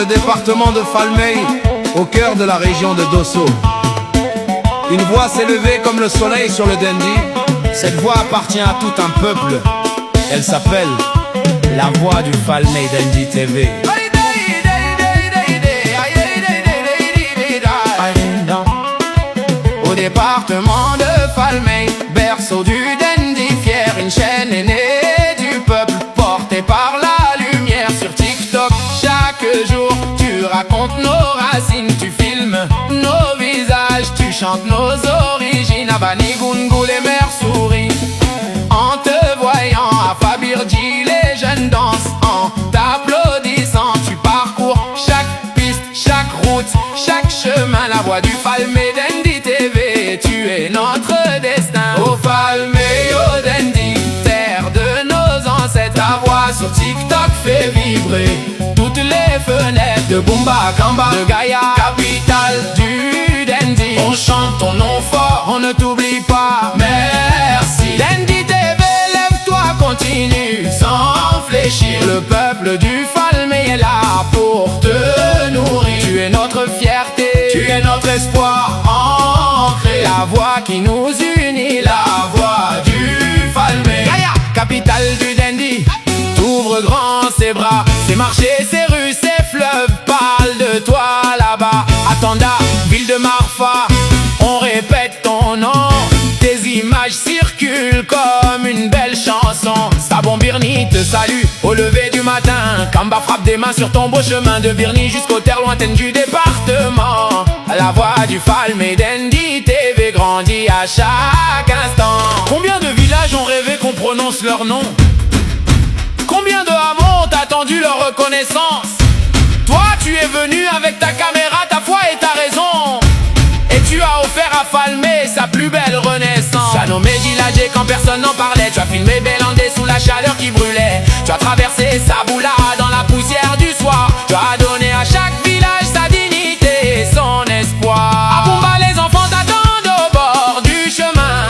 le département de Falmey, au cœur de la région de Dosso. Une voix s'est levée comme le soleil sur le Dendi. Cette voix appartient à tout un peuple. Elle s'appelle la voix du Falmey Dendi TV. Au département de Falmey, berceau du Dendi fier, une chaîne aînée du peuple, portée par la lumière. Sur TikTok, chaque jour, tu racontes nos racines, tu filmes nos visages, tu chantes nos origines. À Banigungu, les mères sourient en te voyant. À Fabirji, les jeunes dansent en t'applaudissant. Tu parcours chaque piste, chaque route, chaque chemin. La voix du Falmey Dendi TV, tu es notre destin. Au Falmey, au Dendi, terre de nos ancêtres, ta voix sur TikTok fait vibrer toutes les fenêtres de Bumba Kamba, de Gaïa, capitale du Dendi. On chante ton nom fort, on ne t'oublie pas. Merci Dendi TV, lève-toi, continue sans fléchir. Le peuple du Falmey est là pour te nourrir. Tu es notre fierté, tu es notre espoir ancré. La voix qui nous unit, la voix du Falmey. Gaïa, capitale du Dendi, t'ouvre grand ses bras. Ses marchés, ses rues, ses fleuves parlent de toi là-bas. À Tanda, ville de Marfa, on répète ton nom. Tes images circulent comme une belle chanson. Sabon Birni te salue au lever du matin. Kamba frappe des mains sur ton beau chemin, de Birni jusqu'aux terres lointaines du département. La voix du Falmey Dendi TV grandit à chaque instant. Combien de villages ont rêvé qu'on prononce leur nom? Combien de hameaux ont attendu leur reconnaissance? Toi, tu es venu avec ta caméra, ta foi et ta raison, et tu as offert à Falmey sa plus belle renaissance. Tu as nommé Djiladje quand personne n'en parlait. Tu as filmé Bélandé sous la chaleur qui brûlait. Tu as traversé Saboula dans la poussière du soir. Tu as donné à chaque village sa dignité et son espoir. À Bumba, les enfants t'attendent au bord du chemin.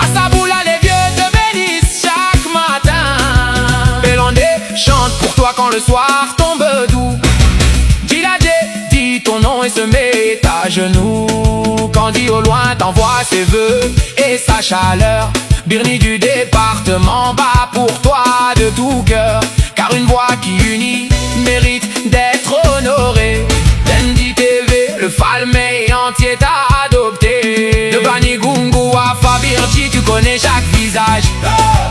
À Saboula, les vieux te bénissent chaque matin. Bélandé chante pour toi quand le soir tombe doux. Djiladje dit ton nom et se met à genoux. Kandi au loin t'envoie ses vœux et sa chaleur. Birni du département bat pour toi de tout cœur, car une voix qui unit mérite d'être honorée. Dendi TV, le Falmey entier t'a adopté. De Banigungu à Fabirji, tu connais chaque visage.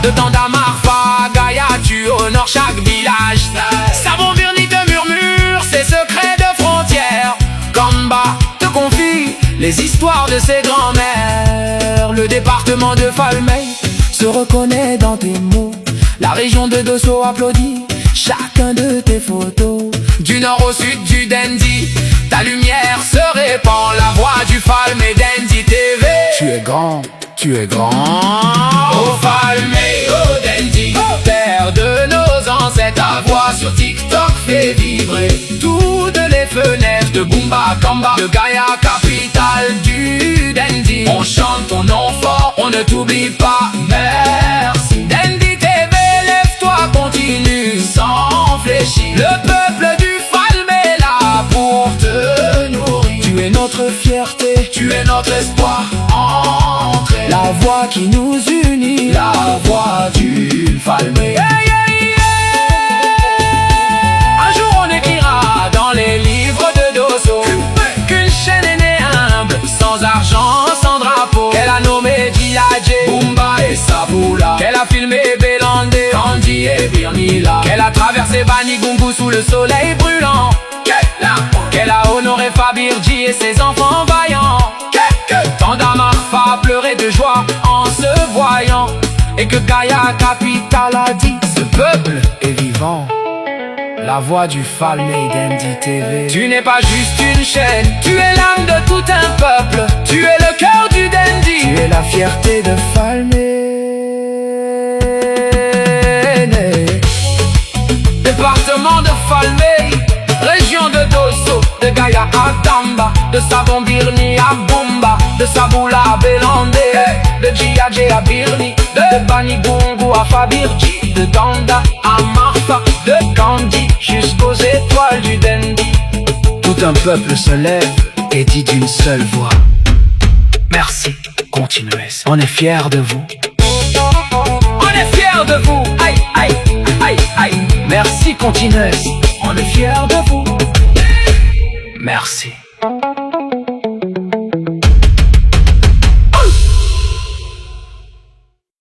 De Tanda Marfa à Gaïa, tu honores chaque village. Sabon Birni te murmure ses secrets de frontières. Kamba te confie les histoires de ses grands-mères. Le département de Falmey se reconnaît dans tes mots. La région de Dosso applaudit chacun de tes photos. Du nord au sud du Dendi, ta lumière se répand. La voix du Falmey Dendi TV. Tu es grand, tu es grand. Au Falmey, au Dendi, terre de nos ancêtres, ta voix sur TikTok fait vibrer toutes les fenêtres de Bumba Kamba, de Gaïa, capitale du Dendi. On chante ton nom fort, on ne t'oublie pas. Merci Dendi TV, lève-toi, continue sans fléchir. Le peuple du Falmey est là pour te nourrir. Tu es notre fierté, tu es notre espoir ancré. La voix qui nous unit, la voix du Falmey. Un jour on écrira dans les livres de Dosso qu'une chaîne est née humble, sans argent, sans drapeau. Qu'elle a nommé Djiladje, Bumba et Saboula. Qu'elle a filmé Bélandé, Kandi et Birnila. Qu'elle a traversé Banigungu sous le soleil brûlant. Qu'elle a honoré Fabirji et ses enfants vaillants. Tanda Marfa a pleuré de joie en se voyant. Et que Gaïa, capitale, a dit ce peuple est vivant. La voix du Falmey Dendi TV. Tu n'es pas juste une chaîne, tu es l'âme de tout un peuple. Tu es le cœur du Dendi, tu es la fierté de Falmey. Département de Falmey, région de Dosso, de Gaïa à Tamba, de Sabon Birni à Bumba, de Saboula à Bélandé, de Djiladje à Birni, de Banigungu à Fabirji, de Tanda à Marfa, de Kandi jusqu'aux étoiles du Dendi. Tout un peuple se lève et dit d'une seule voix: merci, continuez, on est fiers de vous. On est fiers de vous, aïe, aïe, aïe, aïe. Merci, continuez, on est fiers de vous. Merci.